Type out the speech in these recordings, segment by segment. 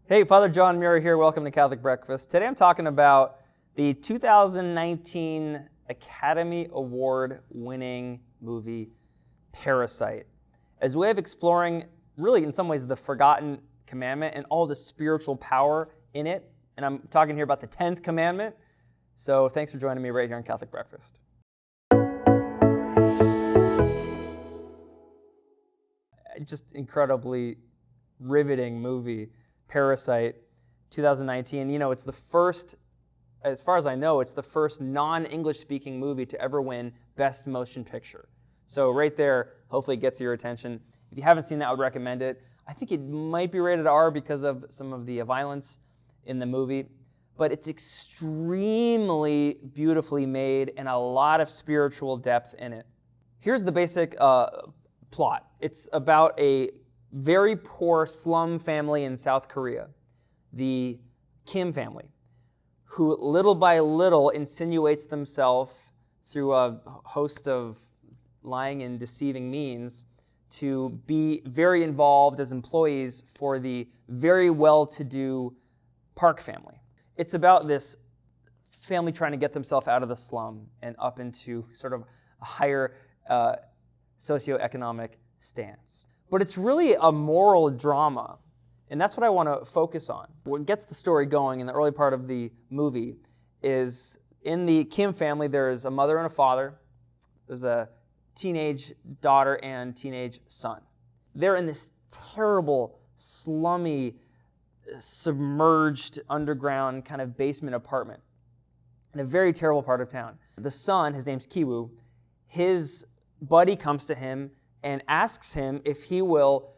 Hey, Father John Muir here. Welcome to Catholic Breakfast. Today I'm talking about the 2019 Academy Award winning movie Parasite, as a way of exploring, really in some ways, the forgotten commandment and all the spiritual power in it. And I'm talking here about the 10th commandment. So thanks for joining me right here on Catholic Breakfast. Just incredibly riveting movie. Parasite, 2019. You know, it's the first, as far as I know, it's the first non-English speaking movie to ever win Best Motion Picture. So right there, hopefully it gets your attention. If you haven't seen that, I would recommend it. I think it might be rated R because of some of the violence in the movie, but it's extremely beautifully made and a lot of spiritual depth in it. Here's the basic plot. It's about a very poor slum family in South Korea, the Kim family, who little by little insinuates themselves through a host of lying and deceiving means to be very involved as employees for the very well-to-do Park family. It's about this family trying to get themselves out of the slum and up into sort of a higher socioeconomic stance. But it's really a moral drama, and that's what I want to focus on. What gets the story going in the early part of the movie is in the Kim family, there's a mother and a father. There's a teenage daughter and teenage son. They're in this terrible, slummy, submerged underground kind of basement apartment in a very terrible part of town. The son, his name's Kiwoo, his buddy comes to him and asks him if he will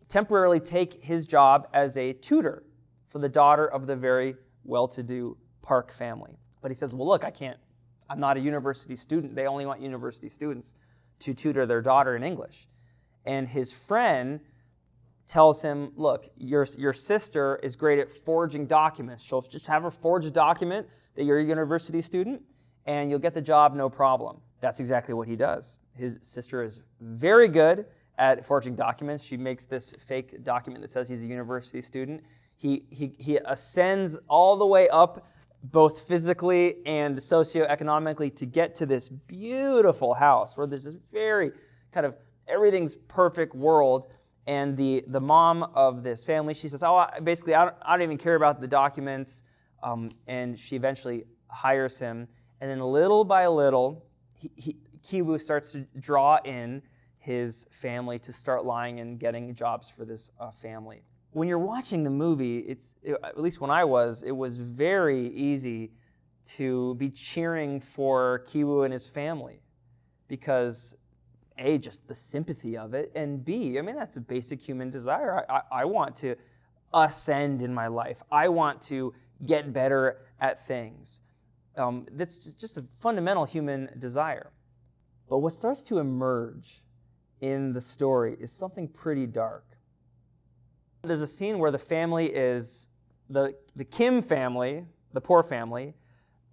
temporarily take his job as a tutor for the daughter of the very well-to-do Park family. But he says, well, look, I'm not a university student. They only want university students to tutor their daughter in English. And his friend tells him, look, your sister is great at forging documents. She'll just have her forge a document that you're a university student, and you'll get the job no problem. That's exactly what he does. His sister is very good at forging documents. She makes this fake document that says he's a university student. He ascends all the way up, both physically and socioeconomically, to get to this beautiful house where there's this very kind of everything's perfect world. And the mom of this family, she says, I don't even care about the documents. And she eventually hires him. And then little by little, Kiwoo starts to draw in his family to start lying and getting jobs for this family. When you're watching the movie, at least when I was, it was very easy to be cheering for Kiwoo and his family because A, just the sympathy of it, and B, that's a basic human desire. I want to ascend in my life. I want to get better at things. That's just a fundamental human desire. But what starts to emerge in the story is something pretty dark. There's a scene where the family is, the Kim family, the poor family,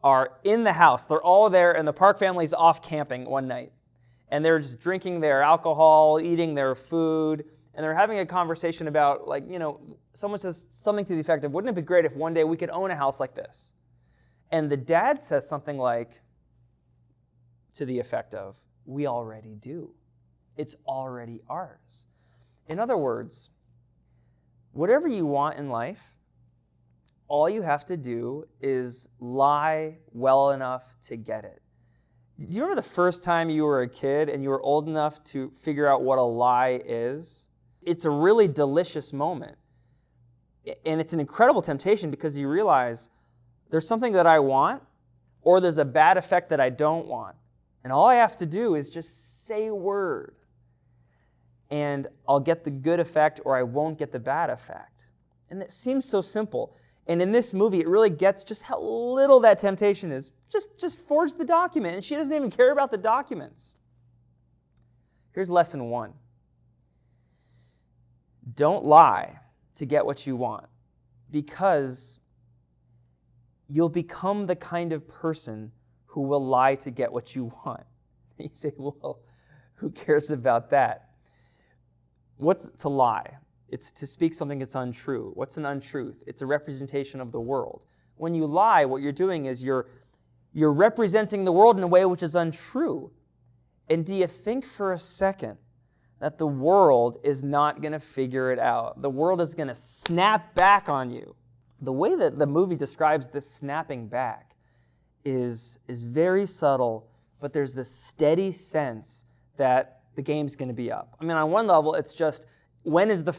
are in the house. They're all there, and the Park family's off camping one night. And they're just drinking their alcohol, eating their food, and they're having a conversation about, someone says something to the effect of, wouldn't it be great if one day we could own a house like this? And the dad says something like, to the effect of, we already do. It's already ours. In other words, whatever you want in life, all you have to do is lie well enough to get it. Do you remember the first time you were a kid and you were old enough to figure out what a lie is? It's a really delicious moment. And it's an incredible temptation because you realize there's something that I want or there's a bad effect that I don't want. And all I have to do is just say a word. And I'll get the good effect or I won't get the bad effect. And it seems so simple. And in this movie, it really gets just how little that temptation is. Just forge the document. And she doesn't even care about the documents. Here's lesson 1. Don't lie to get what you want, because you'll become the kind of person who will lie to get what you want. And you say, well, who cares about that? What's to lie? It's to speak something that's untrue. What's an untruth? It's a representation of the world. When you lie, what you're doing is you're representing the world in a way which is untrue. And do you think for a second that the world is not going to figure it out? The world is going to snap back on you. The way that the movie describes this snapping back is very subtle, but there's this steady sense that the game's going to be up. I mean, on one level, it's just, when is the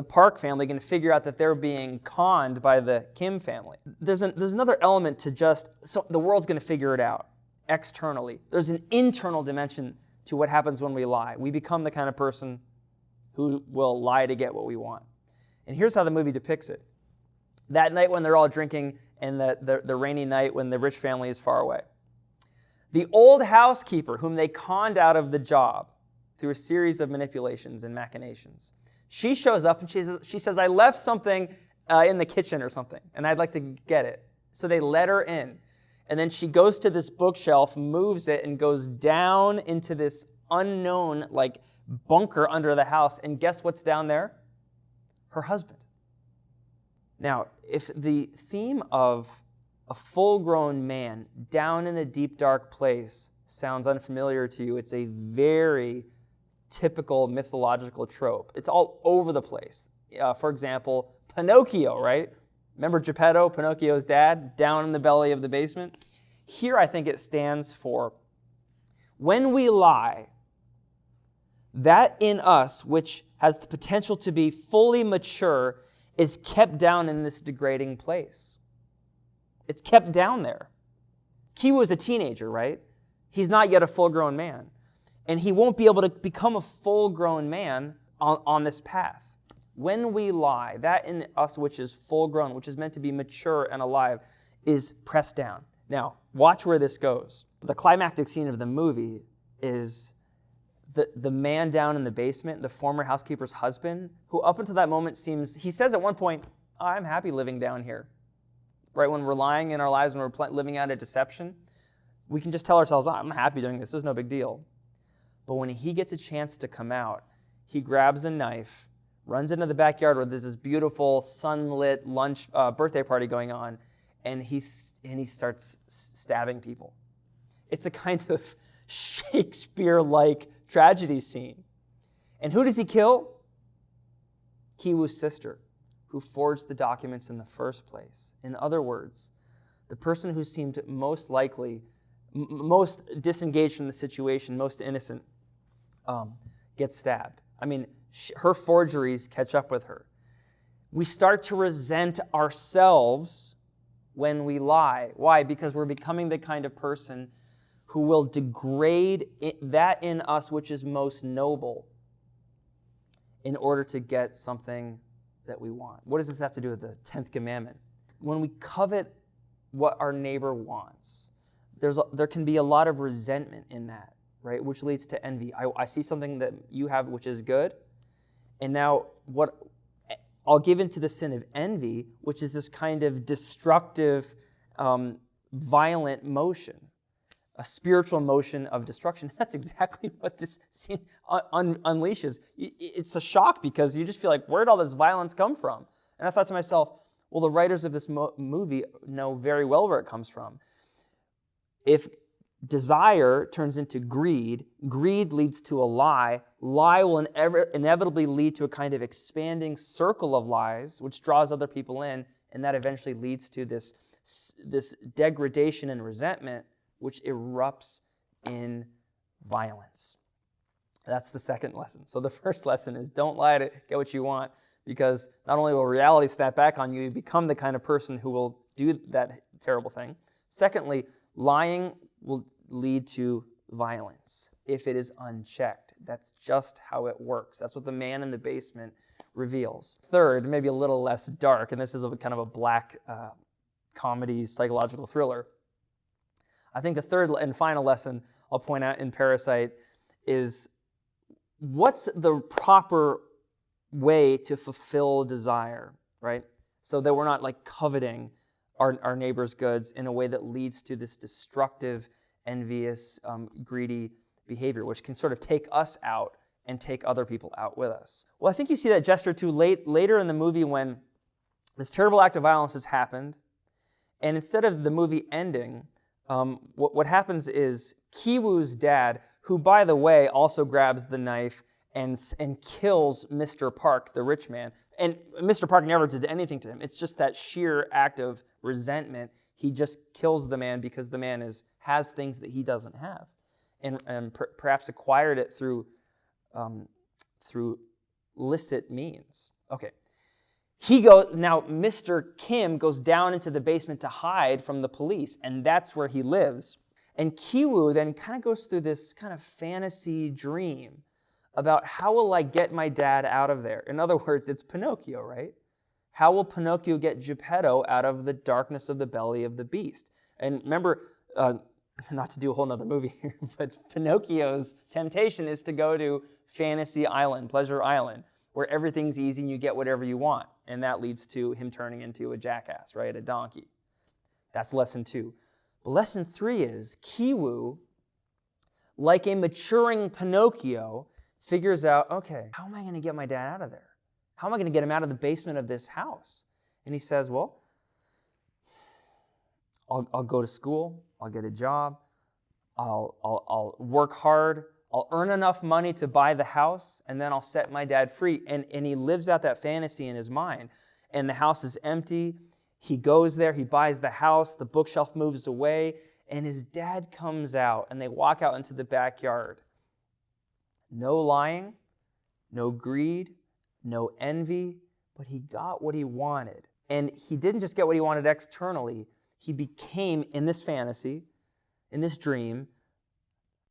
Park family, going to figure out that they're being conned by the Kim family? There's another element to just, so the world's going to figure it out externally. There's an internal dimension to what happens when we lie. We become the kind of person who will lie to get what we want. And here's how the movie depicts it. That night when they're all drinking, and the rainy night when the rich family is far away, the old housekeeper, whom they conned out of the job through a series of manipulations and machinations, she shows up and she says, I left something in the kitchen or something, and I'd like to get it. So they let her in. And then she goes to this bookshelf, moves it, and goes down into this unknown bunker under the house. And guess what's down there? Her husband. Now, if the theme of a full-grown man down in a deep, dark place sounds unfamiliar to you, it's a very typical mythological trope. It's all over the place. For example, Pinocchio, right? Remember Geppetto, Pinocchio's dad, down in the belly of the basement? Here I think it stands for, when we lie, that in us, which has the potential to be fully mature, is kept down in this degrading place. It's kept down there. Kiwu is a teenager, right? He's not yet a full-grown man. And he won't be able to become a full-grown man on this path. When we lie, that in us which is full-grown, which is meant to be mature and alive, is pressed down. Now, watch where this goes. The climactic scene of the movie is the man down in the basement, the former housekeeper's husband, who up until that moment he says at one point, I'm happy living down here. Right, when we're lying in our lives, when we're living out a deception, we can just tell ourselves, I'm happy doing this, there's no big deal. But when he gets a chance to come out, he grabs a knife, runs into the backyard where there's this beautiful sunlit birthday party going on, and he starts stabbing people. It's a kind of Shakespeare-like tragedy scene. And who does he kill? Kiwu's sister, who forged the documents in the first place. In other words, the person who seemed most likely, most disengaged from the situation, most innocent, gets stabbed. I mean, her forgeries catch up with her. We start to resent ourselves when we lie. Why? Because we're becoming the kind of person who will degrade that in us which is most noble in order to get something that we want. What does this have to do with the 10th commandment? When we covet what our neighbor wants, there can be a lot of resentment in that, right? Which leads to envy. I see something that you have which is good, and now I'll give into the sin of envy, which is this kind of destructive, violent motion, a spiritual motion of destruction. That's exactly what this scene unleashes. It's a shock because you just feel like, where'd all this violence come from? And I thought to myself, well, the writers of this movie know very well where it comes from. If desire turns into greed, greed leads to a lie will inevitably lead to a kind of expanding circle of lies, which draws other people in, and that eventually leads to this degradation and resentment, which erupts in violence. That's the second lesson. So the first lesson is don't lie to get what you want, because not only will reality snap back on you, you become the kind of person who will do that terrible thing. Secondly, lying will lead to violence if it is unchecked. That's just how it works. That's what the man in the basement reveals. Third, maybe a little less dark, and this is kind of a black comedy psychological thriller. I think the third and final lesson I'll point out in Parasite is what's the proper way to fulfill desire, right? So that we're not coveting our neighbor's goods in a way that leads to this destructive, envious, greedy behavior, which can sort of take us out and take other people out with us. Well, I think you see that gesture too later in the movie when this terrible act of violence has happened, and instead of the movie ending, what happens is Kiwoo's dad, who, by the way, also grabs the knife and kills Mr. Park, the rich man. And Mr. Park never did anything to him. It's just that sheer act of resentment. He just kills the man because the man has things that he doesn't have, and perhaps acquired it through licit means. Okay. Now Mr. Kim goes down into the basement to hide from the police, and that's where he lives. And Kiwoo then kind of goes through this kind of fantasy dream about how will I get my dad out of there? In other words, it's Pinocchio, right? How will Pinocchio get Geppetto out of the darkness of the belly of the beast? And remember, not to do a whole nother movie here, but Pinocchio's temptation is to go to Fantasy Island, Pleasure Island, where everything's easy and you get whatever you want. And that leads to him turning into a jackass, right? A donkey. That's lesson 2. But lesson 3 is Kiwoo, like a maturing Pinocchio, figures out, okay, how am I going to get my dad out of there? How am I going to get him out of the basement of this house? And he says, well, I'll go to school, I'll get a job, I'll work hard, I'll earn enough money to buy the house, and then I'll set my dad free. And he lives out that fantasy in his mind. And the house is empty. He goes there, he buys the house, the bookshelf moves away, and his dad comes out, and they walk out into the backyard. No lying, no greed, no envy, but he got what he wanted. And he didn't just get what he wanted externally. He became, in this fantasy, in this dream,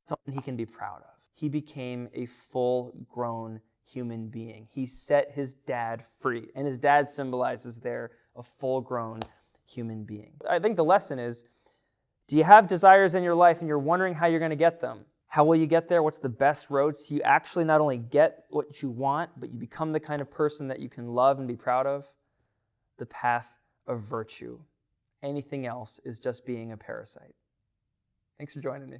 something he can be proud of. He became a full-grown human being. He set his dad free. And his dad symbolizes there a full-grown human being. I think the lesson is, do you have desires in your life and you're wondering how you're going to get them? How will you get there? What's the best road so you actually not only get what you want, but you become the kind of person that you can love and be proud of? The path of virtue. Anything else is just being a parasite. Thanks for joining me.